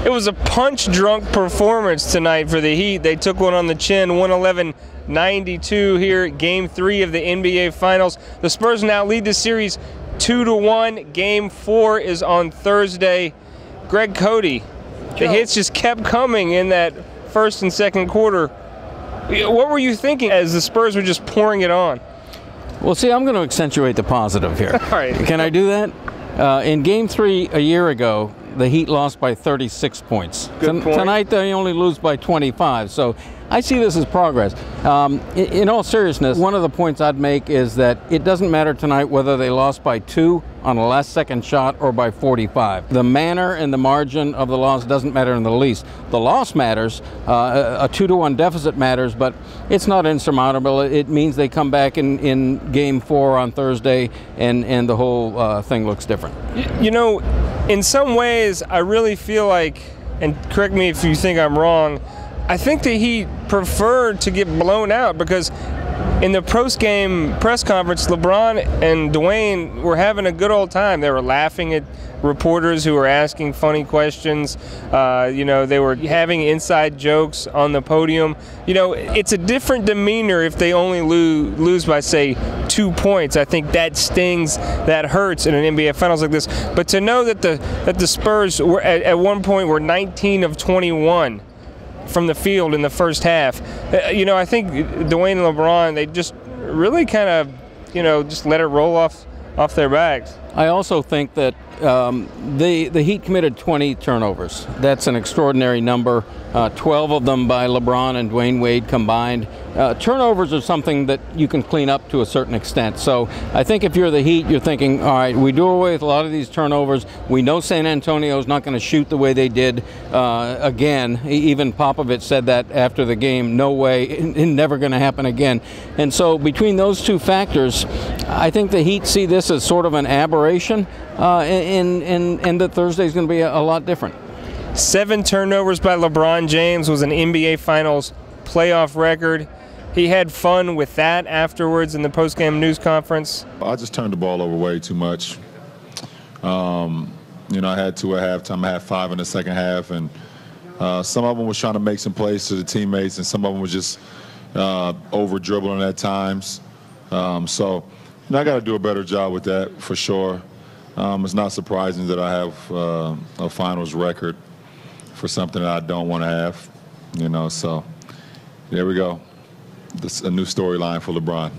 It was a punch-drunk performance tonight for the Heat. They took one on the chin, 111-92 here, Game 3 of the NBA Finals. The Spurs now lead the series 2-1. Game 4 is on Thursday. Greg Cody, the hits just kept coming in that first and second quarter. What were you thinking as the Spurs were just pouring it on? Well, see, I'm going to accentuate the positive here. All right. Can I do that? In Game 3 a year ago, the Heat lost by 36 points. Good point. Tonight, they only lose by 25. So I see this as progress. In all seriousness, one of the points I'd make is that it doesn't matter tonight whether they lost by 2 on a last-second shot or by 45. The manner and the margin of the loss doesn't matter in the least. The loss matters. A 2-1 deficit matters, but it's not insurmountable. It means they come back in Game 4 on Thursday, and the whole thing looks different. You know, in some ways, I really feel like, and correct me if you think I'm wrong, I think that he preferred to get blown out because in the post-game press conference, LeBron and Dwayne were having a good old time. They were laughing at reporters who were asking funny questions. You know, they were having inside jokes on the podium. You know, it's a different demeanor if they only lose by, say, 2 points. I think that stings, that hurts in an NBA Finals like this. But to know that the Spurs were at one point were 19 of 21 from the field in the first half. You know, I think Dwayne and LeBron, they just really kind of, you know, just let it roll off their backs. I also think that the Heat committed 20 turnovers. That's an extraordinary number. 12 of them by LeBron and Dwayne Wade combined. Turnovers are something that you can clean up to a certain extent. So I think if you're the Heat, you're thinking, all right, we do away with a lot of these turnovers. We know San Antonio is not going to shoot the way they did again. Even Popovich said that after the game. No way, it's never going to happen again. And so between those two factors, I think the Heat see this as sort of an aberration, and that Thursday is going to be a lot different. 7 turnovers by LeBron James was an NBA Finals playoff record. He had fun with that afterwards in the post-game news conference. I just turned the ball over way too much. You know, I had 2 at halftime. I had 5 in the second half, and some of them was trying to make some plays to the teammates, and some of them was just over-dribbling at times. So you know, I got to do a better job with that for sure. It's not surprising that I have a finals record for something that I don't want to have, you know, so there we go. This is a new storyline for LeBron.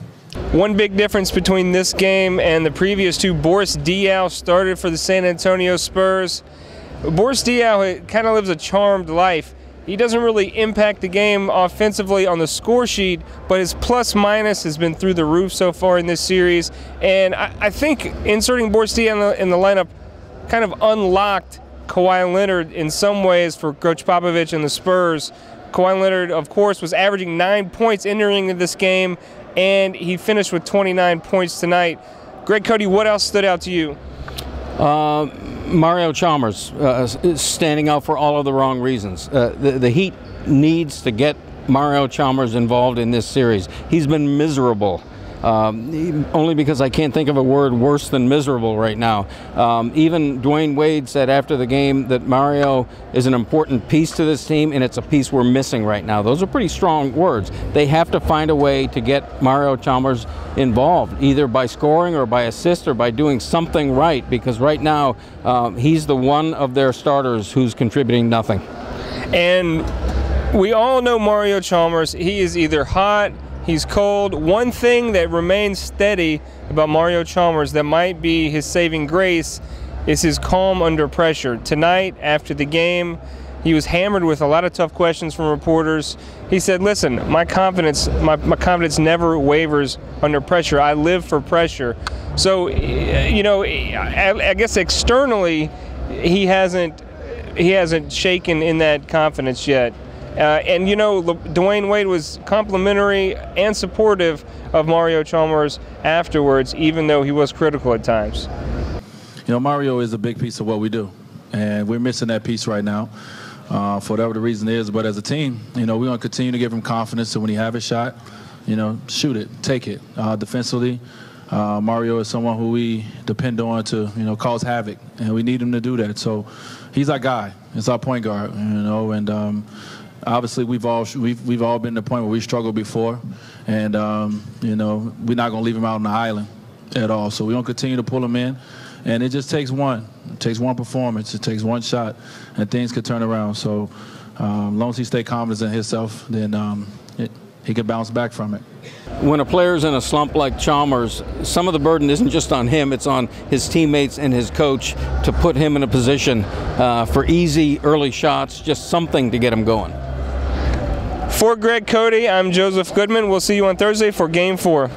One big difference between this game and the previous 2, Boris Diaw started for the San Antonio Spurs. Boris Diaw kind of lives a charmed life. He doesn't really impact the game offensively on the score sheet, but his plus-minus has been through the roof so far in this series. And I think inserting Boris Diaw in the lineup kind of unlocked Kawhi Leonard in some ways for Coach Popovich and the Spurs. Kawhi Leonard, of course, was averaging 9 points entering into this game, and he finished with 29 points tonight. Greg Cody, what else stood out to you? Mario Chalmers is standing out for all of the wrong reasons. The Heat needs to get Mario Chalmers involved in this series. He's been miserable. Only because I can't think of a word worse than miserable right now. Even Dwayne Wade said after the game that Mario is an important piece to this team, and it's a piece we're missing right now. Those are pretty strong words. They have to find a way to get Mario Chalmers involved, either by scoring or by assist or by doing something right, because right now he's the one of their starters who's contributing nothing. And we all know Mario Chalmers. He is either hot, he's cold. One thing that remains steady about Mario Chalmers that might be his saving grace is his calm under pressure. Tonight, after the game, he was hammered with a lot of tough questions from reporters. He said, listen, my confidence never wavers under pressure. I live for pressure. So, you know, I guess externally, he hasn't shaken in that confidence yet. And, you know, Dwayne Wade was complimentary and supportive of Mario Chalmers afterwards, even though he was critical at times. You know, Mario is a big piece of what we do, and we're missing that piece right now for whatever the reason is. But as a team, you know, we're going to continue to give him confidence, so when he have a shot, you know, shoot it, take it. Defensively, Mario is someone who we depend on to, cause havoc, and we need him to do that. So he's our guy. It's our point guard, and obviously we've all been to the point where we struggled before, and we're not going to leave him out on the island at all. So we're going to continue to pull him in, and it just takes one. It takes one performance. It takes one shot, and things could turn around. So as long as he stays confident in himself, then he can bounce back from it. When a player's in a slump like Chalmers, some of the burden isn't just on him, it's on his teammates and his coach to put him in a position for easy early shots, just something to get him going. For Greg Cody, I'm Joseph Goodman. We'll see you on Thursday for Game 4.